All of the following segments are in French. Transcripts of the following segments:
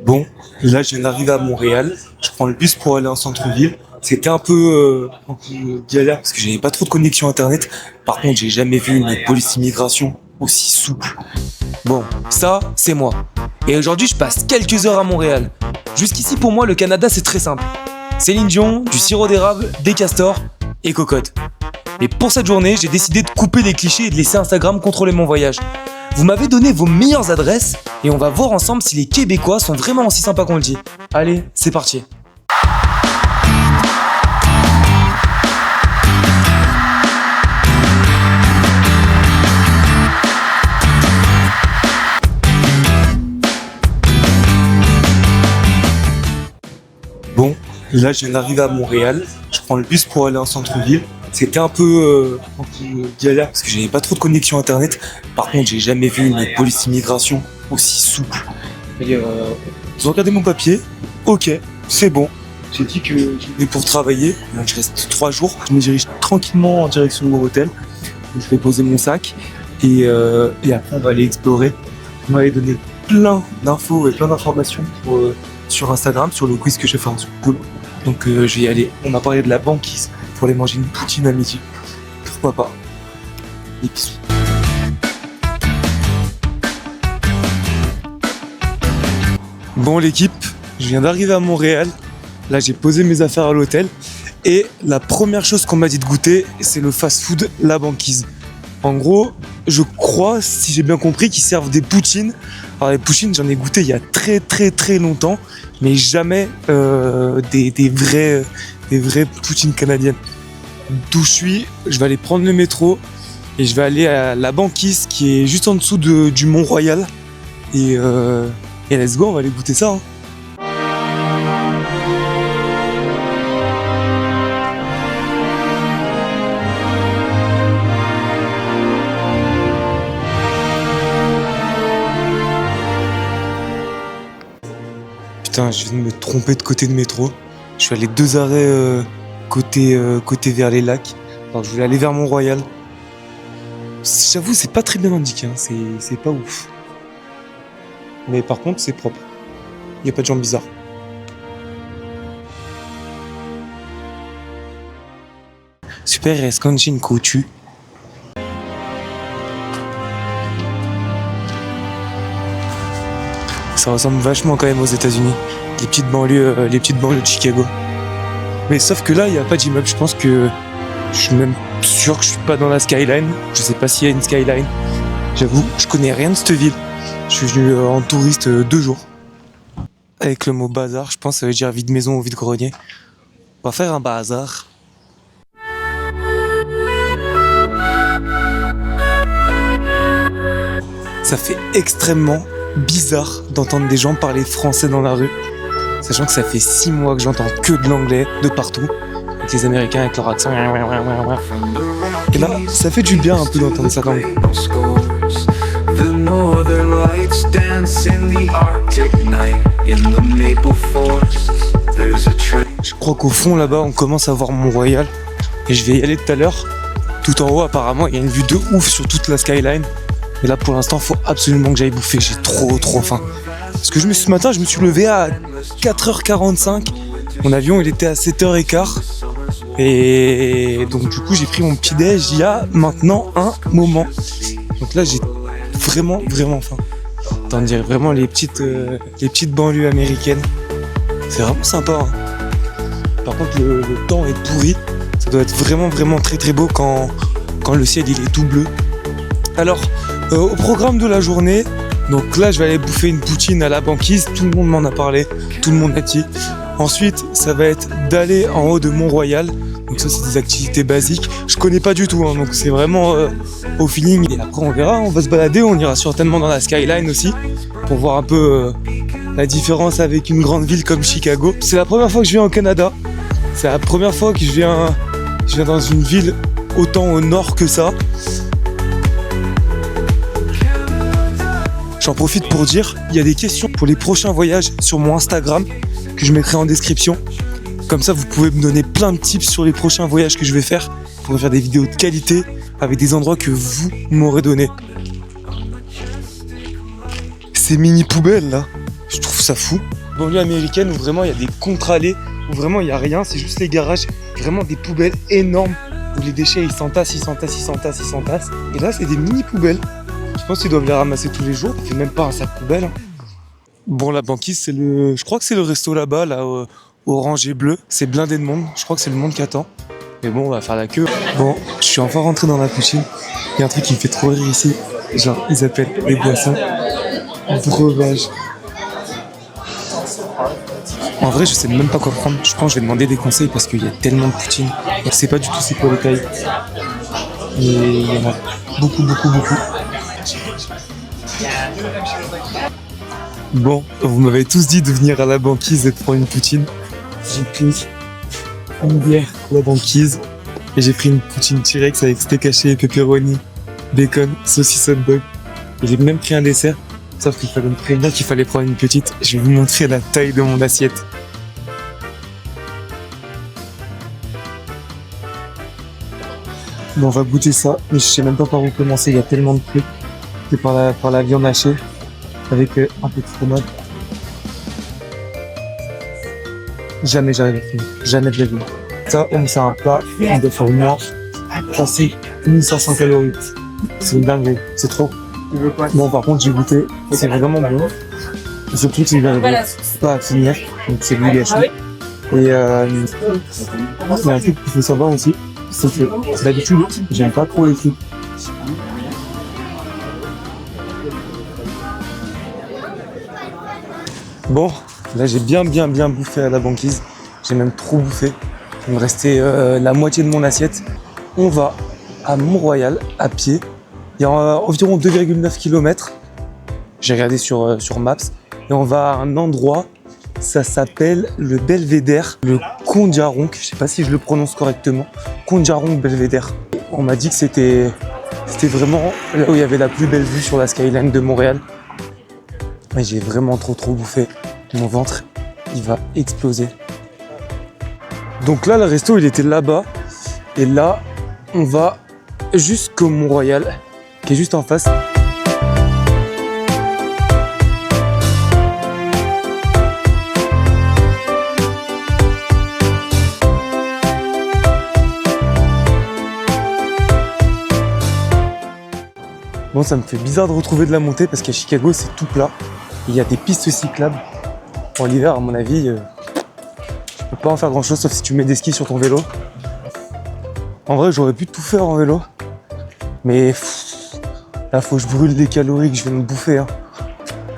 Bon, là je viens d'arriver à Montréal, je prends le bus pour aller en centre-ville. C'était un peu galère parce que j'avais pas trop de connexion internet. Par contre, j'ai jamais vu une police immigration aussi souple. Bon, ça, c'est moi. Et aujourd'hui, je passe quelques heures à Montréal. Jusqu'ici, pour moi, le Canada, c'est très simple. Céline Dion, du sirop d'érable, des castors et cocotte. Mais pour cette journée, j'ai décidé de couper les clichés et de laisser Instagram contrôler mon voyage. Vous m'avez donné vos meilleures adresses et on va voir ensemble si les Québécois sont vraiment aussi sympas qu'on le dit. Allez, c'est parti. Bon, là je viens d'arriver à Montréal, je prends le bus pour aller en centre-ville. C'était un peu galère parce que j'avais pas trop de connexion internet. Par contre, j'ai jamais vu une police immigration aussi souple. Et ils ont regardé mon papier, ok, c'est bon. J'ai dit que je venais pour travailler, donc je reste 3 jours. Je me dirige tranquillement en direction de mon hôtel. Je vais poser mon sac et après on va aller explorer. On m'avait donné plein d'infos et plein d'informations sur Instagram, sur le quiz que j'ai fait en school. Donc je vais y aller. On m'a parlé de la banquise pour aller manger une poutine à midi. Pourquoi pas? Et bisous. Bon l'équipe, je viens d'arriver à Montréal. Là j'ai posé mes affaires à l'hôtel. Et la première chose qu'on m'a dit de goûter, c'est le fast-food La Banquise. En gros, je crois, si j'ai bien compris, qu'ils servent des poutines. Alors les poutines, j'en ai goûté il y a très longtemps, mais jamais des vraies poutines canadiennes. D'où je suis, je vais aller prendre le métro et je vais aller à La Banquise qui est juste en dessous du Mont-Royal. Et let's go, on va aller goûter ça. Putain, je viens de me tromper de côté de métro. Je suis allé 2 arrêts côté vers les lacs. Alors je voulais aller vers Mont-Royal. J'avoue, c'est pas très bien indiqué, hein. C'est pas ouf. Mais par contre, c'est propre. Y a pas de gens bizarres. Super, est-ce qu'on j'ai une coutu? Ça ressemble vachement quand même aux États-Unis. Les petites banlieues de Chicago. Mais sauf que là, il n'y a pas d'immeuble. Je pense que je suis même sûr que je suis pas dans la skyline. Je sais pas s'il y a une skyline. J'avoue, je connais rien de cette ville. Je suis venu en touriste 2 jours. Avec le mot bazar, je pense que ça veut dire vide maison ou vide grenier. On va faire un bazar. Ça fait extrêmement bizarre d'entendre des gens parler français dans la rue. Sachant que ça fait 6 mois que j'entends que de l'anglais de partout, avec les Américains avec leur accent. Et là, ça fait du bien un peu d'entendre ça langue. Je crois qu'au fond là-bas, on commence à voir Mont-Royal. Et je vais y aller tout à l'heure. Tout en haut, apparemment, il y a une vue de ouf sur toute la skyline. Et là, pour l'instant, faut absolument que j'aille bouffer. J'ai trop faim. Parce que ce matin, je me suis levé à 4h45. Mon avion, il était à 7h15. Et donc, du coup, j'ai pris mon petit déj il y a maintenant un moment. Donc là, j'ai vraiment faim. On dirait vraiment les petites banlieues américaines. C'est vraiment sympa. Hein. Par contre, le temps est pourri. Ça doit être vraiment très beau quand le ciel il est tout bleu. Alors, au programme de la journée, donc là je vais aller bouffer une poutine à La Banquise, tout le monde m'en a parlé, tout le monde a dit. Ensuite, ça va être d'aller en haut de Mont-Royal, donc ça c'est des activités basiques, je connais pas du tout, hein, donc c'est vraiment au feeling. Et après on verra, on va se balader, on ira certainement dans la skyline aussi, pour voir un peu la différence avec une grande ville comme Chicago. C'est la première fois que je viens au Canada, c'est la première fois que je viens dans une ville autant au nord que ça. J'en profite pour dire, il y a des questions pour les prochains voyages sur mon Instagram que je mettrai en description. Comme ça, vous pouvez me donner plein de tips sur les prochains voyages que je vais faire pour faire des vidéos de qualité avec des endroits que vous m'aurez donné. Ces mini poubelles là, Je trouve ça fou. Banlieue américaine où vraiment il y a des contre-allées, où vraiment il n'y a rien, c'est juste les garages, vraiment des poubelles énormes, où les déchets ils s'entassent. Et là c'est des mini poubelles. Je pense qu'ils doivent les ramasser tous les jours, il fait même pas un sac poubelle. Bon, la banquise, je crois que c'est le resto là-bas, là, orange et bleu. C'est blindé de monde, je crois que c'est le monde qui attend. Mais bon, on va faire la queue. Bon, je suis enfin rentré dans la piscine. Il y a un truc qui me fait trop rire ici. Genre, ils appellent les boissons breuvage. En vrai, je sais même pas quoi prendre. Je pense que je vais demander des conseils parce qu'il y a tellement de poutine. Je sais pas du tout c'est quoi les tailles. Mais il y en a beaucoup. Bon, vous m'avez tous dit de venir à la banquise et de prendre une poutine. J'ai pris une bière à la banquise et j'ai pris une poutine T-Rex avec steak haché, pepperoni, bacon, saucisse hot dog. Et j'ai même pris un dessert, sauf qu'il fallait me prévenir qu'il fallait prendre une petite. Je vais vous montrer la taille de mon assiette. Bon, on va goûter ça, mais je sais même pas par où commencer, il y a tellement de trucs. C'est par la viande hachée, avec un peu de fromage. Jamais j'arrive à finir, jamais de la vie. Ça, c'est un plat, on doit faire au moins passer 1500 calories. C'est une dinguerie, c'est trop. Bon, par contre, j'ai goûté, c'est vraiment bon. Surtout que j'arrive pas à finir, donc c'est du gâchis. Et il y a un truc qu'il faut savoir aussi, c'est que d'habitude, j'aime pas trop les trucs. Bon, là j'ai bien bouffé à la banquise. J'ai même trop bouffé. Il me restait la moitié de mon assiette. On va à Mont-Royal à pied. Il y a environ 2,9 km. J'ai regardé sur Maps. Et on va à un endroit, ça s'appelle le Belvédère, le Kondiaronk. Je sais pas si je le prononce correctement. Kondiaronk Belvédère. On m'a dit que c'était vraiment là où il y avait la plus belle vue sur la skyline de Montréal. Mais j'ai vraiment trop bouffé. Mon ventre, il va exploser. Donc là, le resto, il était là-bas. Et là, on va jusqu'au Mont-Royal, qui est juste en face. Bon, ça me fait bizarre de retrouver de la montée parce qu'à Chicago, c'est tout plat. Il y a des pistes cyclables. En l'hiver, à mon avis, tu peux pas en faire grand chose sauf si tu mets des skis sur ton vélo. En vrai, j'aurais pu tout faire en vélo. Mais là, faut que je brûle des calories que je viens de bouffer. Hein.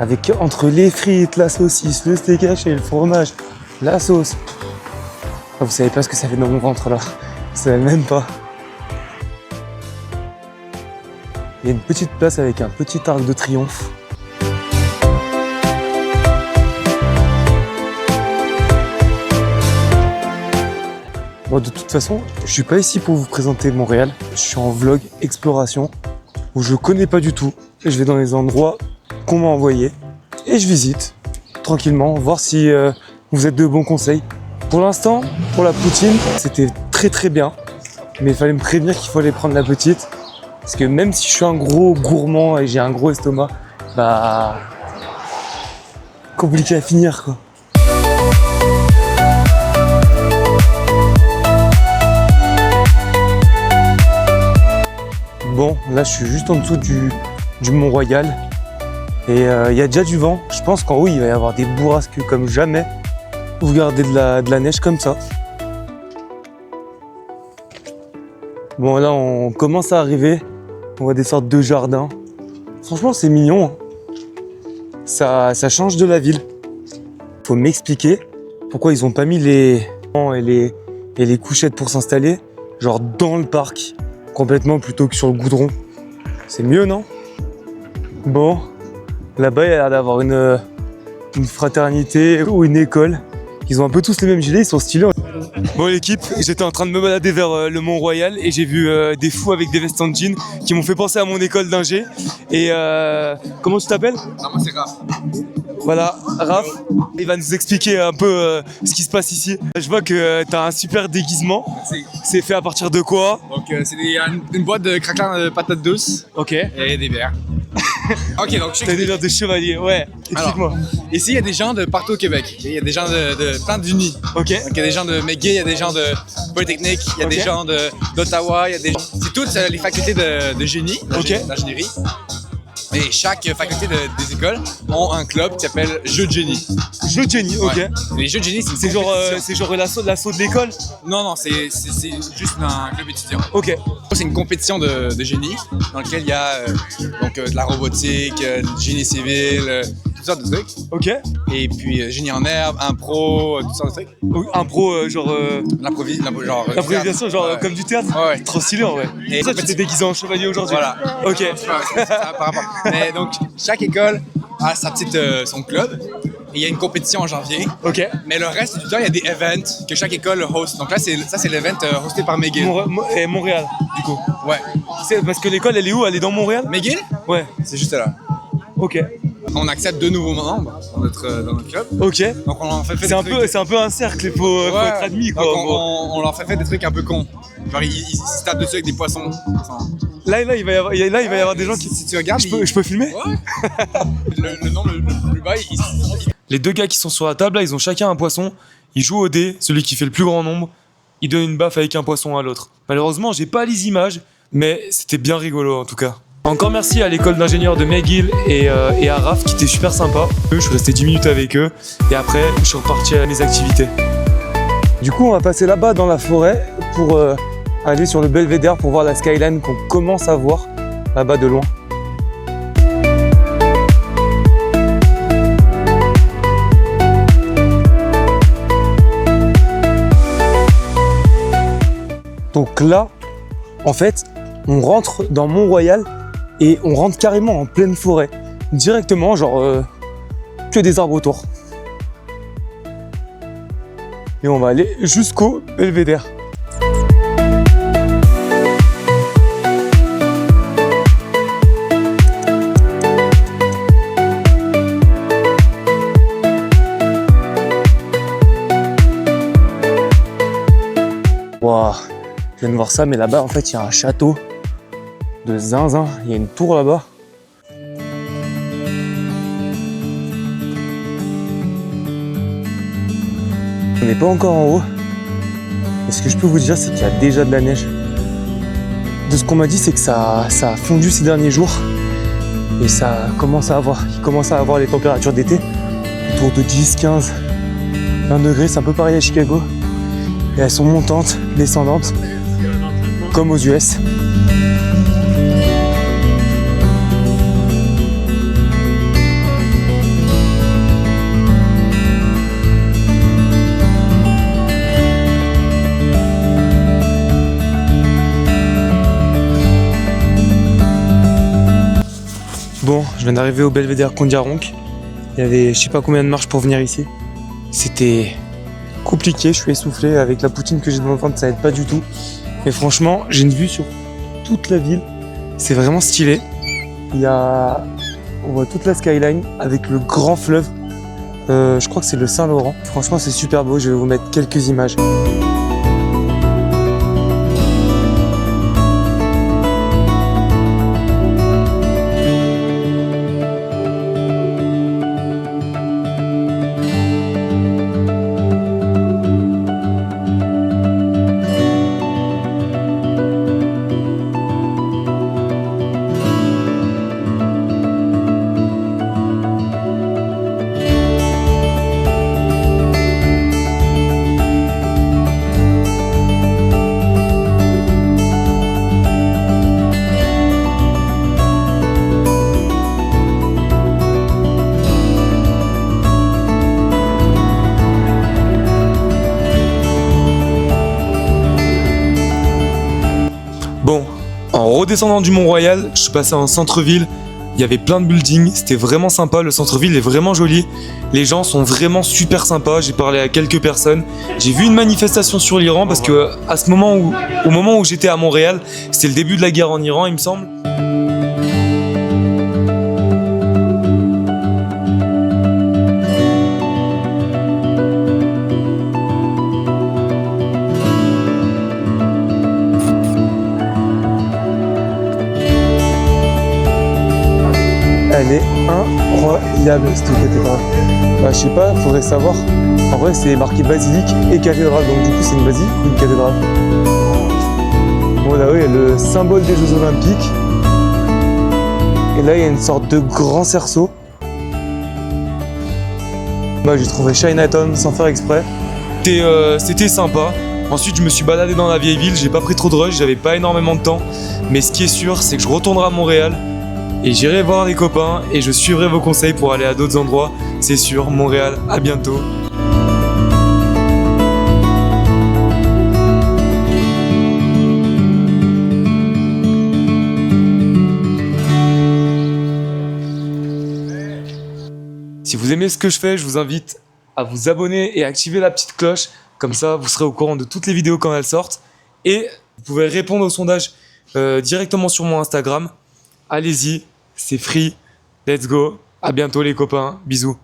Avec entre les frites, la saucisse, le steak haché, le fromage, la sauce. Ah, vous savez pas ce que ça fait dans mon ventre là. Vous savez même pas. Il y a une petite place avec un petit arc de triomphe. Bon, de toute façon, je suis pas ici pour vous présenter Montréal. Je suis en vlog exploration où je connais pas du tout. Et je vais dans les endroits qu'on m'a envoyés et je visite tranquillement, voir si vous êtes de bons conseils. Pour l'instant, pour la poutine, c'était très bien. Mais il fallait me prévenir qu'il fallait prendre la petite. Parce que même si je suis un gros gourmand et j'ai un gros estomac, bah... compliqué à finir, quoi. Bon, là je suis juste en dessous du Mont-Royal. Et il y a déjà du vent. Je pense qu'en haut il va y avoir des bourrasques comme jamais. Vous regardez de la neige comme ça. Bon, là on commence à arriver. On voit des sortes de jardins. Franchement, c'est mignon. Ça change de la ville. Faut m'expliquer pourquoi ils ont pas mis les couchettes pour s'installer, genre dans le parc, complètement plutôt que sur le goudron. C'est mieux, non? Bon, là-bas, il y a l'air d'avoir une fraternité ou une école. Ils ont un peu tous les mêmes gilets, ils sont stylés. Bon l'équipe, j'étais en train de me balader vers le Mont-Royal et j'ai vu des fous avec des vestes en jean qui m'ont fait penser à mon école d'ingé. Et comment tu t'appelles? Non, moi c'est Raph. Voilà, Raph, il va nous expliquer un peu ce qui se passe ici. Je vois que t'as un super déguisement. C'est fait à partir de quoi? Donc c'est une boîte de craquelin de patates douces. Ok. Et des verres. Ok, donc je T'as des sais délire de chevalier, ouais. Explique-moi. ici, il y a des gens de partout au Québec. Il y a des gens de plein d'unis. Ok. Donc, il y a des gens de McGill, il y a des gens de Polytechnique, il y a Ok. des gens d'Ottawa, il y a des... C'est toutes les facultés de génie, d'ingénierie. Et chaque faculté des écoles ont un club qui s'appelle Jeux de génie. Jeu de génie, ok. Ouais. Les Jeux de génie, C'est genre l'assaut de l'école. Non, c'est juste un club étudiant. Ok. C'est une compétition de génie dans laquelle il y a de la robotique, du génie civil, toutes sortes de trucs. Ok. Et puis génie en herbe, impro, toutes sortes de trucs. Impro, genre. du L'improvisation, genre théâtre. comme du théâtre. Ouais. Trop stylé en vrai. Et Et ça, tu t'es déguisé en chevalier aujourd'hui. Voilà. Ok. C'est par rapport. Mais donc, chaque école a son club. Et il y a une compétition en janvier. Ok. Mais le reste du temps, il y a des events que chaque école host. Donc là, c'est l'event hosté par McGill. Et Montréal, du coup. Ouais. C'est parce que l'école, elle est où? Elle est dans Montréal? McGill, Ouais. c'est juste là. Ok. On accepte 2 nouveaux membres dans notre club. Ok. Donc on leur fait C'est des un trucs. c'est un peu un cercle, il faut être admis quoi. Donc Bon. on leur fait des trucs un peu cons. Genre ils se tapent dessus avec des poissons. Là, il va y avoir des gens qui. Si tu regardes, Je peux filmer? Ouais. le nom le plus bas, Les deux gars qui sont sur la table, là, ils ont chacun un poisson. Ils jouent au dé, celui qui fait le plus grand nombre. Il donne une baffe avec un poisson à l'autre. Malheureusement, j'ai pas les images, mais c'était bien rigolo en tout cas. Encore merci à l'école d'ingénieurs de McGill et à Raph qui étaient super sympas. Je suis resté 10 minutes avec eux et après je suis reparti à mes activités. Du coup, on va passer là-bas dans la forêt pour aller sur le belvédère pour voir la skyline qu'on commence à voir là-bas de loin. Donc là, en fait, on rentre dans Mont-Royal et on rentre carrément en pleine forêt. Directement, genre que des arbres autour. Et on va aller jusqu'au belvédère. Waouh, je viens de voir ça, mais là-bas, en fait, il y a un château de zinzin. Il y a une tour là-bas. On n'est pas encore en haut. Et ce que je peux vous dire, c'est qu'il y a déjà de la neige. De ce qu'on m'a dit, c'est que ça a fondu ces derniers jours. Et ça commence à avoir, il commence à avoir les températures d'été. Autour de 10, 15, 20 degrés. C'est un peu pareil à Chicago. Et elles sont montantes, descendantes, comme aux US. Bon, je viens d'arriver au belvédère Kondiaronk. Il y avait je sais pas combien de marches pour venir ici. C'était compliqué, je suis essoufflé. Avec la poutine que j'ai dans le ventre, ça aide pas du tout. Et franchement, j'ai une vue sur toute la ville. C'est vraiment stylé. On voit toute la skyline avec le grand fleuve. Je crois que c'est le Saint-Laurent. Franchement, c'est super beau. Je vais vous mettre quelques images. Bon, en redescendant du Mont-Royal, je suis passé en centre-ville. Il y avait plein de buildings, c'était vraiment sympa, le centre-ville est vraiment joli. Les gens sont vraiment super sympas, j'ai parlé à quelques personnes. J'ai vu une manifestation sur l'Iran parce que au moment où j'étais à Montréal, c'était le début de la guerre en Iran, il me semble. incroyable cette cathédrale. Bah, je sais pas, faudrait savoir. En vrai, c'est marqué basilique et cathédrale, donc du coup, c'est une basilique ou une cathédrale? Bon, là, oui, il y a le symbole des Jeux Olympiques. Et là, il y a une sorte de grand cerceau. Moi, j'ai trouvé Chinatown sans faire exprès. C'était sympa. Ensuite, je me suis baladé dans la vieille ville, j'ai pas pris trop de rush, j'avais pas énormément de temps. Mais ce qui est sûr, c'est que je retournerai à Montréal et j'irai voir les copains et je suivrai vos conseils pour aller à d'autres endroits. C'est sûr, Montréal, à bientôt. Si vous aimez ce que je fais, je vous invite à vous abonner et activer la petite cloche. Comme ça, vous serez au courant de toutes les vidéos quand elles sortent. Et vous pouvez répondre au sondage directement sur mon Instagram. Allez-y, c'est free. Let's go. À bientôt les copains. Bisous.